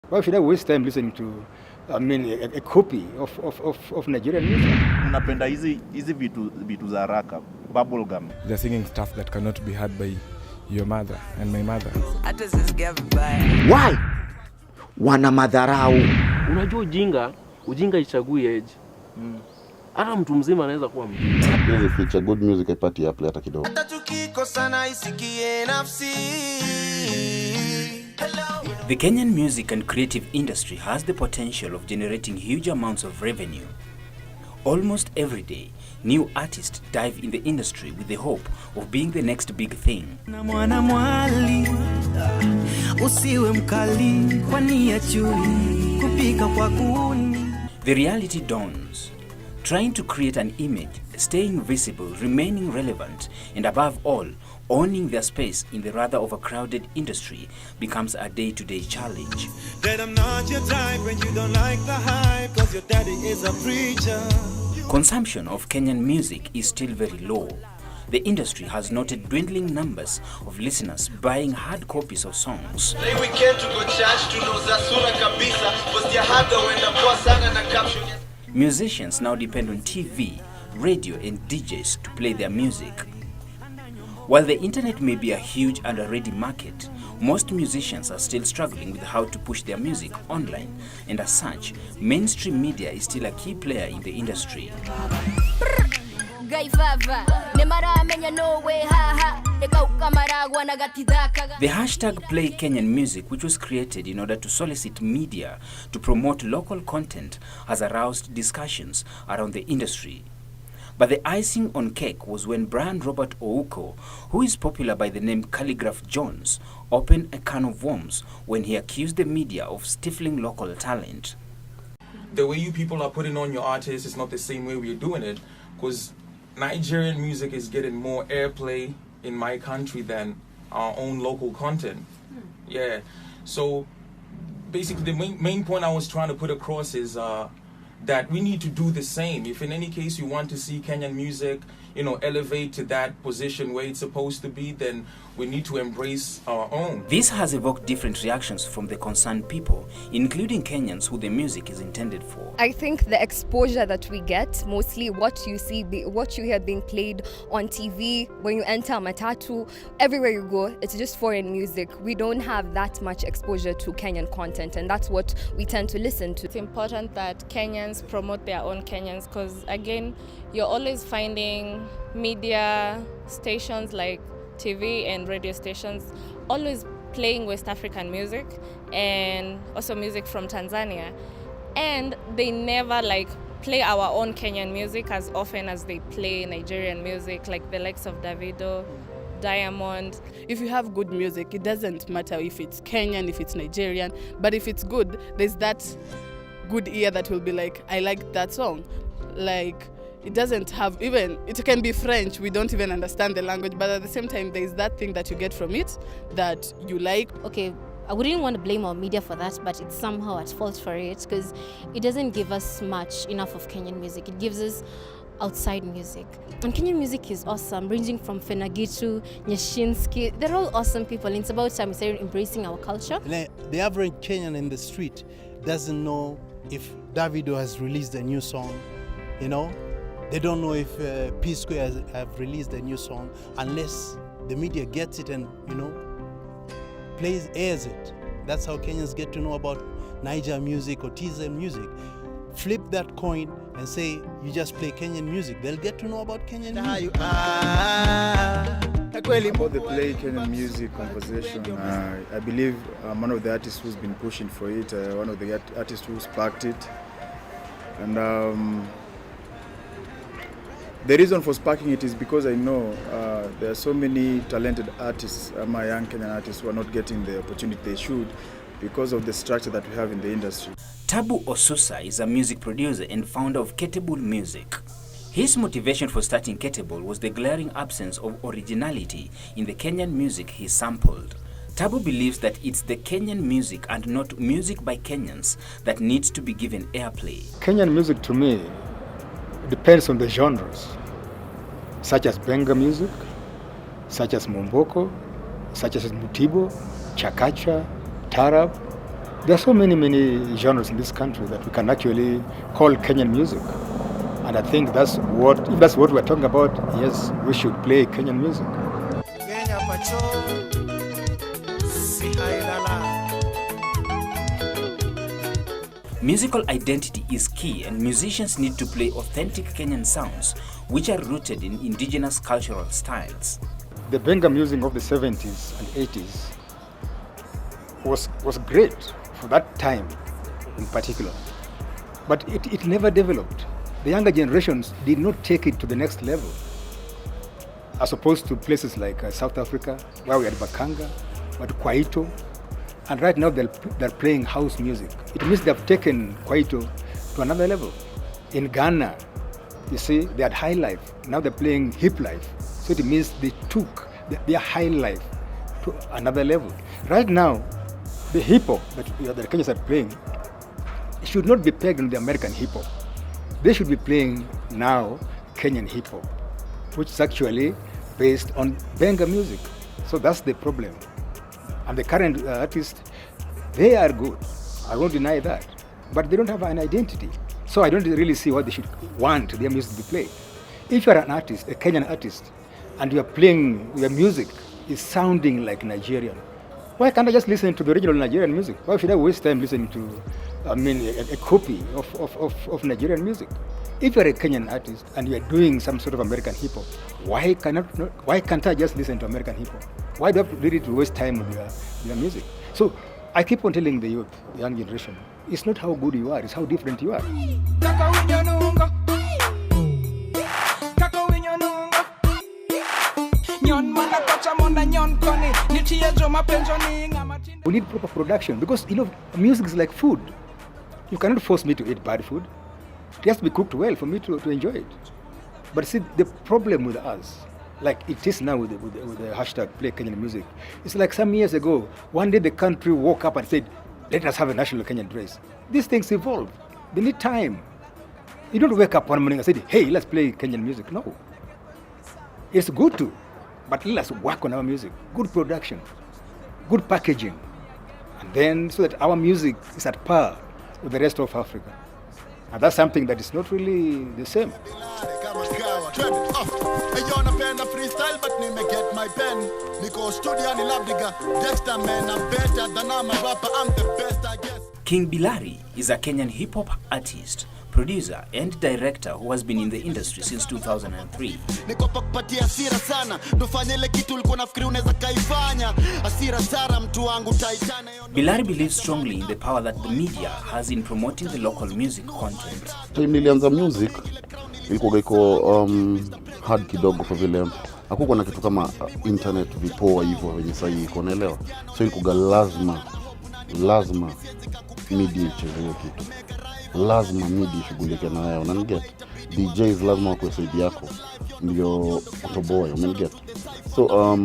Why should I waste time listening to, a copy of Nigerian music? Napenda hizi vitu za haraka, bubblegum. They're singing stuff that cannot be heard by your mother and my mother. Why? Wana madharau. Unajua ujinga ichagui age. Hata mtu mzima anaweza kuwa mjinga. Hizi feature good music haipati ya play hata kidogo. Hata tukikosana isikie nafsi. The Kenyan music and creative industry has the potential of generating huge amounts of revenue. Almost every day, new artists dive in the industry with the hope of being the next big thing. The reality dawns. Trying to create an image, staying visible, remaining relevant, and above all, owning their space in the rather overcrowded industry becomes a day-to-day challenge. That I'm not your type when you don't like the hype, 'cause your daddy is a preacher. Consumption of Kenyan music is still very low. The industry has noted dwindling numbers of listeners buying hard copies of songs. Musicians now depend on TV, radio, and DJs to play their music. While the internet may be a huge and already market, most musicians are still struggling with how to push their music online, and as such, mainstream media is still a key player in the industry. The hashtag Play Kenyan Music, which was created in order to solicit media to promote local content, has aroused discussions around the industry. But the icing on cake was when Brian Robert Ouko, who is popular by the name Calligraph Jones, opened a can of worms when he accused the media of stifling local talent. The way you people are putting on your artists is not the same way we're doing it, because Nigerian music is getting more airplay in my country than our own local content. Yeah, so basically the main point I was trying to put across is that we need to do the same. If in any case you want to see Kenyan music, elevate to that position where it's supposed to be, then we need to embrace our own. This has evoked different reactions from the concerned people, including Kenyans who the music is intended for. I think the exposure that we get, mostly what you see, what you hear being played on TV, when you enter Matatu, everywhere you go, it's just foreign music. We don't have that much exposure to Kenyan content, and that's what we tend to listen to. It's important that Kenyans promote their own Kenyans, because again, you're always finding media stations like TV and radio stations always playing West African music and also music from Tanzania, and they never play our own Kenyan music as often as they play Nigerian music, like the likes of Davido, Diamond. If you have good music, it doesn't matter if it's Kenyan, if it's Nigerian, but if it's good, there's that good ear that will be like, I like that song. It doesn't have it can be French, we don't even understand the language, but at the same time, there's that thing that you get from it that you like. Okay, I wouldn't want to blame our media for that, but it's somehow at fault for it, because it doesn't give us enough of Kenyan music. It gives us outside music. And Kenyan music is awesome, ranging from Fenagitu, Nyashinsky. They're all awesome people, and it's about time we started embracing our culture. The average Kenyan in the street doesn't know if Davido has released a new song, They don't know if P-Square have released a new song unless the media gets it and, airs it. That's how Kenyans get to know about Niger music or TZ music. Flip that coin and say you just play Kenyan music. They'll get to know about Kenyan music. About the Play Kenyan Music conversation, I believe I'm one of the artists who's been pushing for it, one of the artists who sparked it. And the reason for sparking it is because I know there are so many talented artists, my young Kenyan artists, who are not getting the opportunity they should because of the structure that we have in the industry. Tabu Osusa is a music producer and founder of Ketable Music. His motivation for starting Ketable was the glaring absence of originality in the Kenyan music he sampled. Tabu believes that it's the Kenyan music and not music by Kenyans that needs to be given airplay. Kenyan music to me depends on the genres, such as Benga music, such as Momboko, such as Mutibo, Chakacha, Tarab. There are so many genres in this country that we can actually call Kenyan music. And I think if that's what we're talking about, yes, we should play Kenyan music. Musical identity is key, and musicians need to play authentic Kenyan sounds which are rooted in indigenous cultural styles. The benga music of the 70s and 80s was great for that time in particular, but it never developed. The younger generations did not take it to the next level, as opposed to places like South Africa, where we had Bakanga, but Kwaito, and right now they're playing house music. It means they've taken Kwaito to another level. In Ghana, you see, they had high life, now they're playing hip life. So it means they took their high life to another level. Right now, the hip hop that the Kenyans are playing should not be pegged on the American hip hop. They should be playing now Kenyan hip hop, which is actually based on benga music. So that's the problem. And the current artists, they are good. I won't deny that. But they don't have an identity. So I don't really see what they should want their music to be played. If you're an artist, a Kenyan artist, and you're playing, your music is sounding like Nigerian, why can't I just listen to the original Nigerian music? Why should I waste time listening to, a copy of Nigerian music? If you're a Kenyan artist and you're doing some sort of American hip hop, why can't I just listen to American hip hop? Why do I really to waste time with your music? So I keep on telling the youth, the young generation, it's not how good you are, it's how different you are. We need proper production because, music is like food. You cannot force me to eat bad food. It has to be cooked well for me to enjoy it. But see, the problem with us, like it is now with the hashtag Play Kenyan Music, it's like some years ago, one day the country woke up and said, let us have a national Kenyan dress. These things evolve. They need time. You don't wake up one morning and say, hey, let's play Kenyan music. No. It's good to, but let's work on our music. Good production, good packaging, and then so that our music is at par with the rest of Africa. And that's something that is not really the same. King Bilari is a Kenyan hip-hop artist, producer and director who has been in the industry since 2003. Bilari believes strongly in the power that the media has in promoting the local music content. Time nilianza music ilikuwa iko hard kidogo kwa vile hakukuwa na kitu kama internet vipoa hivyo wenye sasa iko naelewa. So ilikuwa lazima media icheze hiyo kitu. Lazima media ishughulike na wewe, unaniget? DJs lazima wako side yako ndio utoboe, unaniget? So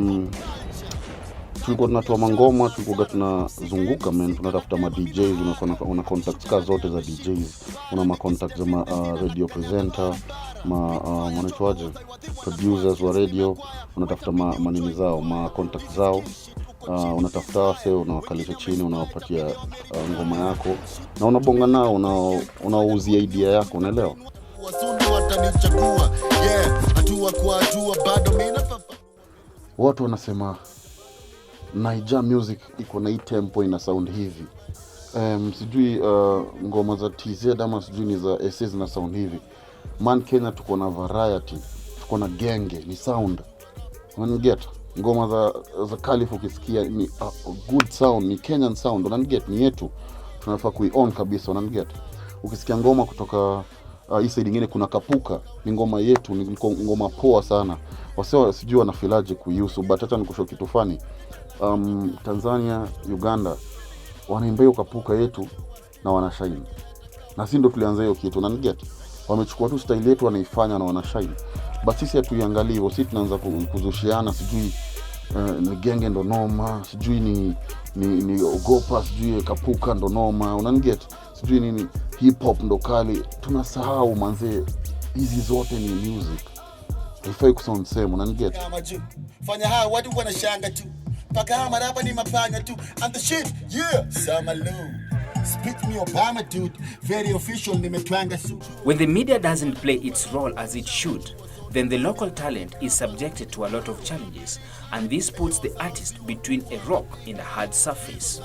tulikuwa tunatoa mangoma, tulikuwa tunazunguka tunatafuta ma DJs, una contacts ka zote za DJs, una ma contacts za radio presenter, wanaitwaje, producers wa radio, unatafuta manini zao, ma contacts zao. Unatafuta wase, unawakalisha chini, unawapatia ngoma yako na unabonga nao, unauzia idea yako, unaelewa? Watu wanasema Niger music iko na hii tempo, ina sound hivi. Sijui ngoma za TZ ama sijui ni za SS zina sound hivi. Man, Kenya tuko na variety, tuko na genge, ni sound. Unaniget? Ngoma za Kalifu ukisikia ni good sound, ni Kenyan sound, unaniget? Ni yetu, tunafaa kui-own kabisa, unaniget? Ukisikia ngoma kutoka hii side nyingine kuna Kapuka, ni ngoma yetu, ni ngoma poa sana. Wasio sijui wanafilaje kuihusu, but hata nikusho kitu fani. Tanzania, Uganda wanaimba hiyo Kapuka yetu na wanashine. Na sisi ndo tulianza hiyo kitu, unaniget? Wamechukua tu style yetu wanaifanya na wanashine. But sisi hatuiangalie hivyo, sisi tunaanza kuzushiana, sijui ni genge ndo noma, sijui ni ogopa, sijui Kapuka ndo noma, unaniget? Sijui nini hip hop ndo kali. Tunasahau manze, hizi zote ni music. Haifai kusound same, unaniget? Fanya hao watu wanashanga tu. Paka hama rapa ni mapanya tu. And the shit, yeah, Samalu. Spit me Obama dude, very official nimetwanga suit. When the media doesn't play its role as it should, then the local talent is subjected to a lot of challenges, and this puts the artist between a rock and a hard surface.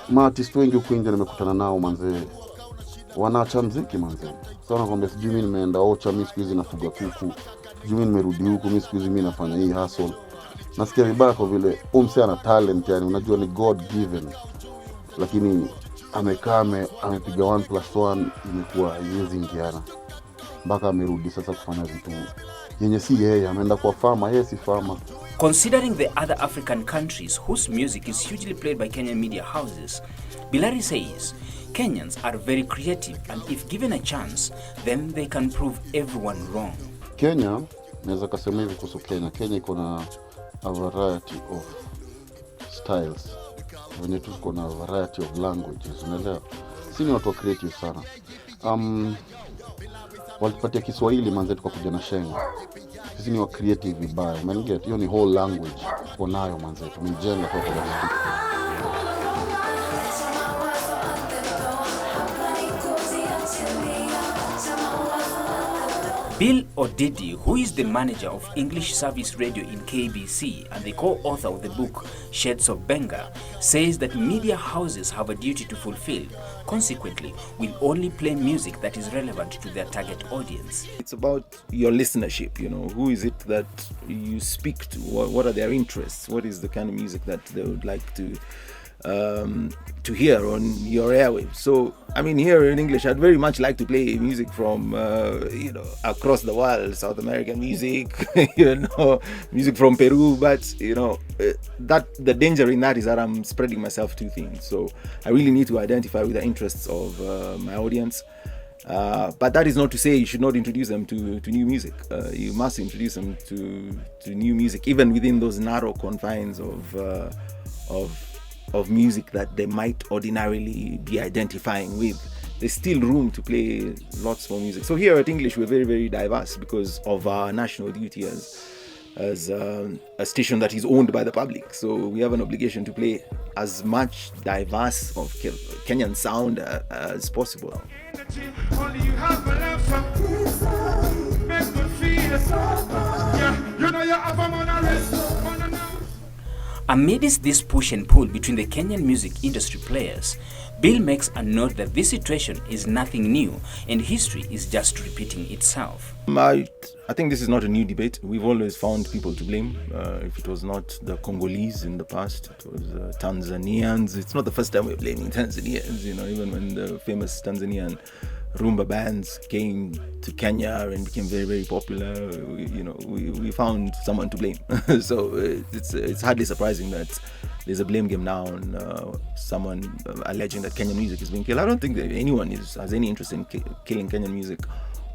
Maartist wengi huku nje nimekutana nao manzee, wanaacha mziki manzee. Sana kwamba sijui mimi nimeenda Ocha, mimi siku hizi nafuga kuku, sijui mimi nimerudi huku, mimi siku hizi mimi nafanya hii hustle. Nasikia vibaya kwa vile umse ana talent, yani unajua ni God given, lakini amekaa amepiga 1+1 imekuwa haiwezi ingiana, mpaka amerudi sasa kufanya vitu yenye si yeye, ameenda kwa farmer, yeye si farmer. Considering the other African countries whose music is hugely played by Kenyan media houses, Bilari says Kenyans are very creative, and if given a chance, then they can prove everyone wrong. Kenya, naweza kusema hivi kuhusu Kenya. Kenya iko na a variety of styles. Wenye tuko na variety of languages, unaelewa? Sisi ni watu creative sana. Walipatia Kiswahili manze tukakuja na Shenga. Sisi ni wa creative vibaya. Umeget? Hiyo ni whole language. Tuko nayo manze, tumejenga kwa sababu. Bill Odidi, who is the manager of English Service Radio in KBC and the co-author of the book Shades of Benga, says that media houses have a duty to fulfill. Consequently, will only play music that is relevant to their target audience. It's about your listenership, you know, who is it that you speak to, what are their interests, what is the kind of music that they would like to hear on your airwaves. So, I mean, here in English, I'd very much like to play music from, across the world, South American music, music from Peru, but, that the danger in that is that I'm spreading myself too thin. So I really need to identify with the interests of my audience. But that is not to say you should not introduce them to new music. You must introduce them to new music, even within those narrow confines of music that they might ordinarily be identifying with. There's still room to play lots more music. So here at English, we're very, very diverse because of our national duty as a station that is owned by the public. So we have an obligation to play as much diverse of Kenyan sound as possible. Amidst this push and pull between the Kenyan music industry players, Bill makes a note that this situation is nothing new and history is just repeating itself. I think this is not a new debate. We've always found people to blame. If it was not the Congolese in the past, it was Tanzanians. It's not the first time we're blaming Tanzanians, even when the famous Tanzanian rumba bands came to Kenya and became very, very popular, we found someone to blame. So it's hardly surprising that there's a blame game now on someone alleging that Kenyan music is being killed. I don't think that anyone has any interest in killing Kenyan music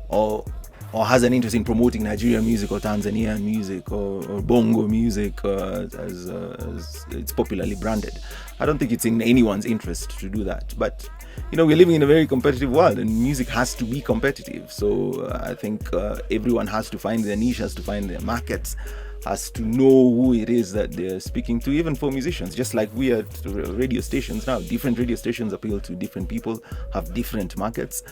or has an interest in promoting Nigerian music or Tanzanian music or bongo music as it's popularly branded. I don't think it's in anyone's interest to do that. But we're living in a very competitive world and music has to be competitive. So I think everyone has to find their niche, has to find their markets, has to know who it is that they're speaking to, even for musicians. Just like we at radio stations now, different radio stations appeal to different people, have different markets.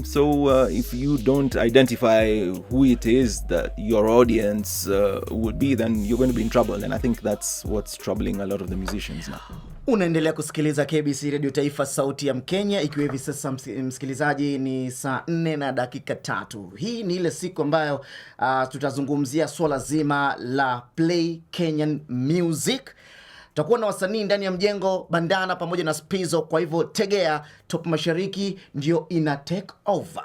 So if you don't identify who it is that your audience would be, then you're going to be in trouble. And I think that's what's troubling a lot of the musicians now. Unaendelea kusikiliza KBC Radio Taifa, sauti ya Mkenya, ikiwa hivi sasa msikilizaji ni saa 4:03. Hii ni ile siku ambayo tutazungumzia swala zima la play Kenyan music. Tutakuwa na wasanii ndani ya mjengo, Bandana pamoja na Spizo, kwa hivyo tegea. Top Mashariki ndio ina take over.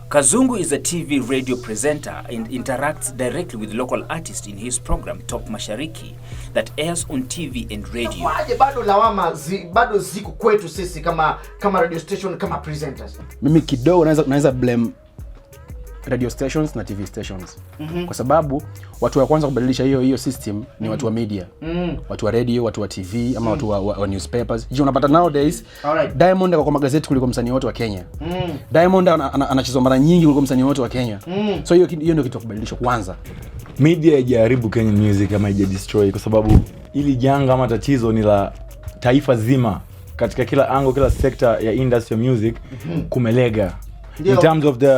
Kazungu is a TV radio presenter and interacts directly with local artists in his program Top Mashariki that airs on TV and radio. Waje bado lawama bado ziko kwetu sisi kama radio station, kama presenters. Mimi kidogo naweza blame radio stations na TV stations. Kwa sababu watu wa kwanza kubadilisha hiyo system ni watu wa media. Watu wa radio, watu wa TV ama watu wa newspapers. Je, unapata nowadays Diamond kwa magazeti kuliko msanii wote wa Kenya. Diamond anachezwa mara nyingi kuliko msanii wote wa Kenya. So hiyo ndio kitu kubadilisha kwanza. Media haijaribu Kenyan music kama haija destroy, kwa sababu ili janga ama tatizo ni la taifa zima katika kila angle, kila sector ya industry of music kumelega. Ndio. In terms of the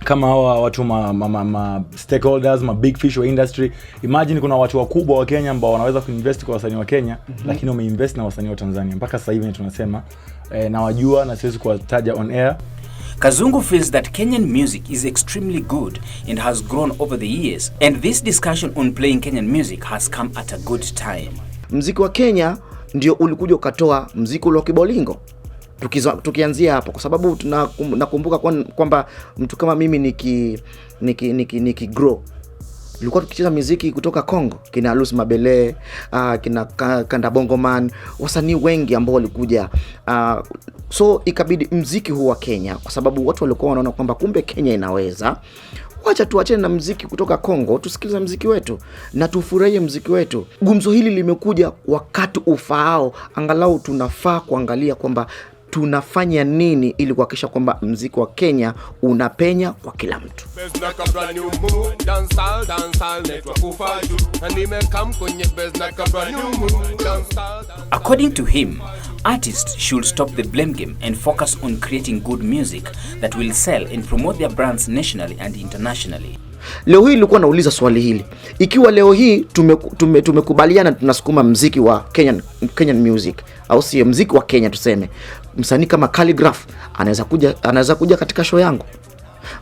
kama hawa watu ma stakeholders, ma big fish wa industry, imagine kuna watu wakubwa wa Kenya ambao wanaweza kuinvest kwa wasanii wa Kenya, lakini wameinvest na wasanii wa Tanzania. Mpaka sasa hivi tunasema na wajua na siwezi kuwataja on air. Kazungu feels that Kenyan music is extremely good and has grown over the years, and this discussion on playing Kenyan music has come at a good time. Muziki wa Kenya ndio ulikuja ukatoa muziki wa kibolingo. Tukianzia hapo kwa sababu nakumbuka kwamba mtu kama mimi niki grow, nilikuwa tukicheza muziki kutoka Kongo, kina Alus Mabele, kina Kanda Bongo Man, wasanii wengi ambao walikuja, so ikabidi muziki huu wa Kenya, kwa sababu watu walikuwa wanaona kwamba kumbe Kenya inaweza, wacha tuachane na muziki kutoka Kongo, tusikilize muziki wetu na tufurahie muziki wetu. Gumzo hili limekuja wakati ufaao, angalau tunafaa kuangalia kwamba tunafanya nini ili kuhakikisha kwamba muziki wa Kenya unapenya kwa kila mtu. According to him, artists should stop the blame game and focus on creating good music that will sell and promote their brands nationally and internationally. Leo hii nilikuwa nauliza swali hili. Ikiwa leo hii tumekubaliana tunasukuma muziki wa Kenyan music, au si muziki wa Kenya tuseme, msanii kama Calligraph anaweza kuja katika show yangu.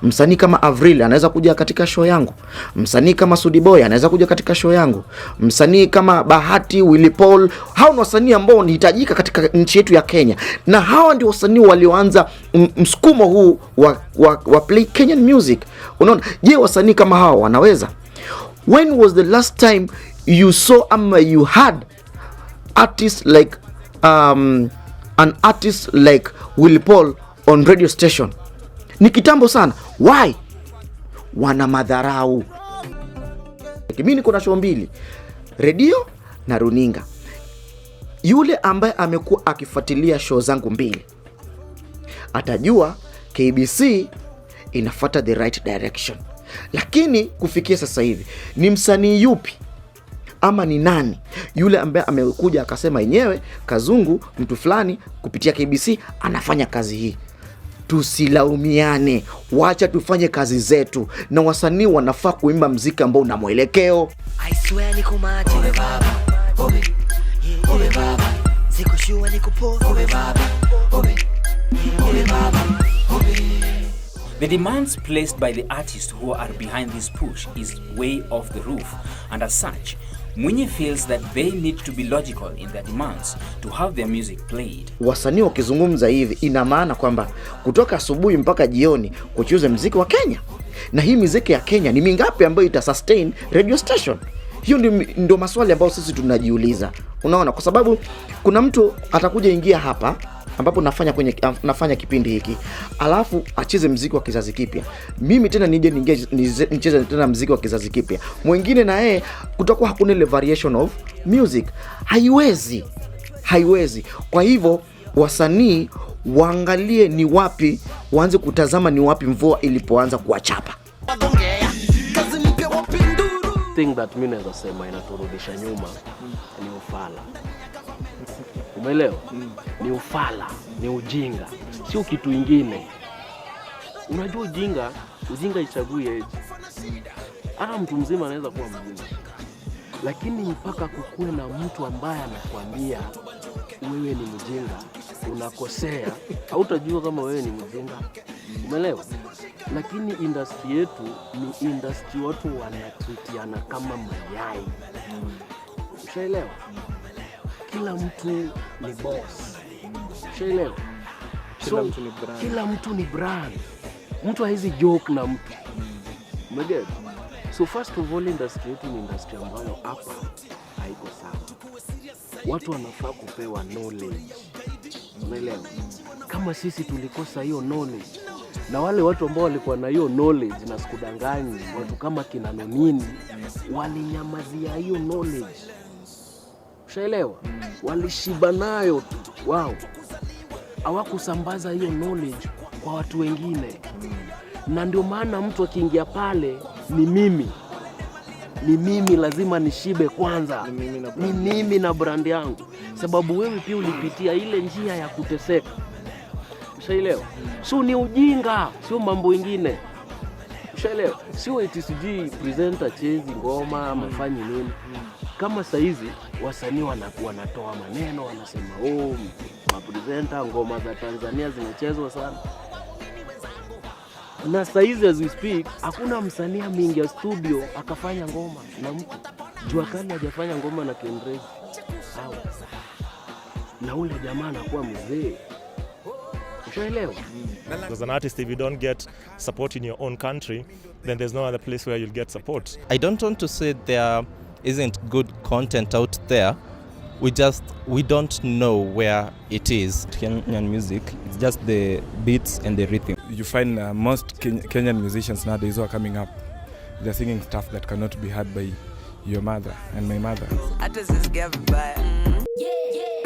Msanii kama Avril anaweza kuja katika show yangu. Msanii kama Sudi Boy anaweza kuja katika show yangu. Msanii kama Bahati, Willy Paul, hao ni wasanii ambao wanahitajika katika nchi yetu ya Kenya. Na hawa ndio wasanii walioanza msukumo huu wa play Kenyan music. Unaona, je, wasanii kama hawa wanaweza? When was the last time you saw you had artists like an artist like Willy Paul on radio station? Ni kitambo sana. Why? Wana madharau. Mimi niko na show mbili, radio na runinga. Yule ambaye amekuwa akifuatilia show zangu mbili atajua KBC inafuata the right direction. Lakini kufikia sasa hivi, ni msanii yupi ama ni nani yule ambaye amekuja akasema yenyewe Kazungu mtu fulani kupitia KBC anafanya kazi hii? Tusilaumiane, wacha tufanye kazi zetu, na wasanii wanafaa kuimba muziki ambao una mwelekeo. I swear niko maji we baba, obe, obe baba, ziko shua niko po, obe baba, obe, obe baba, obe. The demands placed by the artists who are behind this push is way off the roof, and as such, Mwinyi feels that they need to be logical in their demands to have their music played. Wasanii wakizungumza hivi ina maana kwamba kutoka asubuhi mpaka jioni kuchuze muziki wa Kenya. Na hii muziki ya Kenya ni mingapi ambayo ita sustain radio station? Hiyo ndio maswali ambayo sisi tunajiuliza. Unaona, kwa sababu kuna mtu atakuja ingia hapa ambapo nafanya kipindi hiki, alafu acheze muziki wa kizazi kipya. Mimi tena nicheze tena muziki wa kizazi kipya. Mwingine na yeye kutakuwa hakuna ile variation of music. Haiwezi. Kwa hivyo wasanii waangalie ni wapi, waanze kutazama ni wapi mvua ilipoanza kuwachapa. Thing that mimi naweza sema inaturudisha nyuma ni ufala. Umeelewa? Ni ufala, ni ujinga, sio kitu ingine. Unajua ujinga ichagui age. Hata mtu mzima anaweza kuwa mjinga, lakini mpaka kukuwe na mtu ambaye anakuambia wewe ni mjinga, unakosea, hautajua kama wewe ni mjinga. Umeelewa? Lakini industry yetu ni industry watu wanatritiana kama mayai. Ushaelewa? Kila mtu ni boss. Ushaelewa? Kila mtu ni brand. Mtu haizi joke na mtu. Umeget? So first of all, industry yetu ni industry ambayo hapa haiko sawa. Watu wanafaa kupewa knowledge. Umeelewa? Kama sisi tulikosa hiyo knowledge, na wale watu ambao walikuwa na hiyo knowledge, na sikudanganyi, watu kama kina Nonini walinyamazia hiyo knowledge. Ushaelewa? Walishiba nayo tu. Wow. Hawakusambaza hiyo knowledge kwa watu wengine. Na ndio maana mtu akiingia pale ni mimi. ni mimi lazima nishibe kwanza, ni mimi na brand yangu, sababu wewe pia ulipitia ile njia ya kuteseka. Ushaelewa? So ni ujinga, sio mambo ingine. Ushaelewa? Sio eti sijui presenter chezi ngoma mafanyi nini. Kama saizi wasanii wanatoa maneno wanasema mapresenter ngoma za Tanzania zinachezwa sana. Na saizi as we speak hakuna msanii mingi studio akafanya ngoma na mtu. Jua Kali hajafanya ngoma na Kendrick. Sawa. Na ule jamaa anakuwa mzee. Ushaelewa? As an artist, if you don't get support in your own country, then there's no other place where you'll get support. I don't want to say there isn't good content out there. We don't know where it is. Kenyan music, it's just the beats and the rhythm. You find most Kenyan musicians nowadays who are coming up, they're singing stuff that cannot be heard by your mother and my mother. I just give it back. Yeah.